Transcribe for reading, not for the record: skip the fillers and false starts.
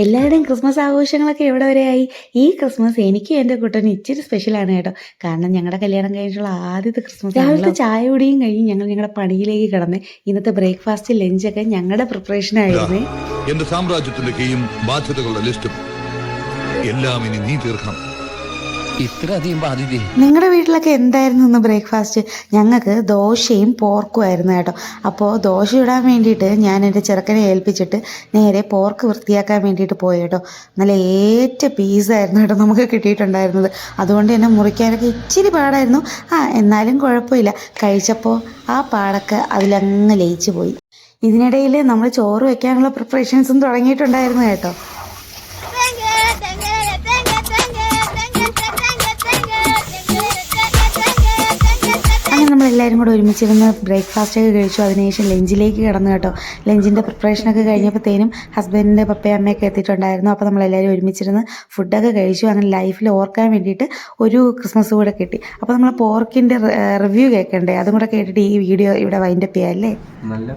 എല്ലാവരുടെയും ക്രിസ്മസ് ആഘോഷങ്ങളൊക്കെ എവിടെ വരെയായി? ഈ ക്രിസ്മസ് എനിക്കും എൻ്റെ കുട്ടനും ഇച്ചിരി സ്പെഷ്യലാണ് കേട്ടോ. കാരണം ഞങ്ങളുടെ കല്യാണം കഴിഞ്ഞിട്ടുള്ള ആദ്യത്തെ ക്രിസ്മസ്. രാവിലത്തെ ചായ കുടിയും കഴിഞ്ഞ് ഞങ്ങൾ ഞങ്ങളുടെ പണിയിലേക്ക് കിടന്ന് ഇന്നത്തെ ബ്രേക്ക്ഫാസ്റ്റ് ലഞ്ചൊക്കെ ഞങ്ങളുടെ പ്രിപ്പറേഷൻ ആയിരുന്നു. എന്റെ സാമ്രാജ്യത്തിന്റെ കീഴും ബാധ്യതകളുടെ ലിസ്റ്റും എല്ലാം ഇനി നീ തീർക്കണം. ഇത്രയധികം ബാധ്യത. നിങ്ങളുടെ വീട്ടിലൊക്കെ എന്തായിരുന്നു ഇന്ന് ബ്രേക്ക്ഫാസ്റ്റ്? ഞങ്ങൾക്ക് ദോശയും പോർക്കും ആയിരുന്നു കേട്ടോ. അപ്പോൾ ദോശ ഇടാൻ വേണ്ടിയിട്ട് ഞാൻ എൻ്റെ ചെറുക്കനെ ഏൽപ്പിച്ചിട്ട് നേരെ പോർക്ക് വൃത്തിയാക്കാൻ വേണ്ടിയിട്ട് പോയി കേട്ടോ. നല്ല ഏറ്റ പീസായിരുന്നു കേട്ടോ നമുക്ക് കിട്ടിയിട്ടുണ്ടായിരുന്നത്. അതുകൊണ്ട് തന്നെ മുറിക്കാനൊക്കെ ഇച്ചിരി പാടായിരുന്നു. എന്നാലും കുഴപ്പമില്ല. കഴിച്ചപ്പോൾ ആ പാടൊക്കെ അതിലങ്ങ് ലയിച്ചു പോയി. ഇതിനിടയിൽ നമ്മൾ ചോറ് വെക്കാനുള്ള പ്രിപ്പറേഷൻസും തുടങ്ങിയിട്ടുണ്ടായിരുന്നു കേട്ടോ. അങ്ങനെ നമ്മളെല്ലാവരും കൂടെ ഒരുമിച്ചിരുന്ന് ബ്രേക്ക്ഫാസ്റ്റൊക്കെ കഴിച്ചു. അതിനുശേഷം ലഞ്ചിലേക്ക് കിടന്നു കേട്ടോ. ലഞ്ചിൻ്റെ പ്രിപ്പറേഷനൊക്കെ കഴിഞ്ഞപ്പോഴത്തേനും ഹസ്ബൻഡിൻ്റെ പപ്പയും അമ്മയൊക്കെ എത്തിയിട്ടുണ്ടായിരുന്നു. അപ്പോൾ നമ്മളെല്ലാവരും ഒരുമിച്ചിരുന്ന് ഫുഡൊക്കെ കഴിച്ചു. അങ്ങനെ ലൈഫിൽ ഓർക്കാൻ വേണ്ടിയിട്ട് ഒരു ക്രിസ്മസ് കൂടെ കിട്ടി. അപ്പോൾ നമ്മൾ പോർക്കിൻ്റെ റിവ്യൂ കേൾക്കണ്ടേ? അതും കൂടെ കേട്ടിട്ട് ഈ വീഡിയോ ഇവിടെ വൈൻഡപ്പ് ചെയ്യാം അല്ലേ? നല്ല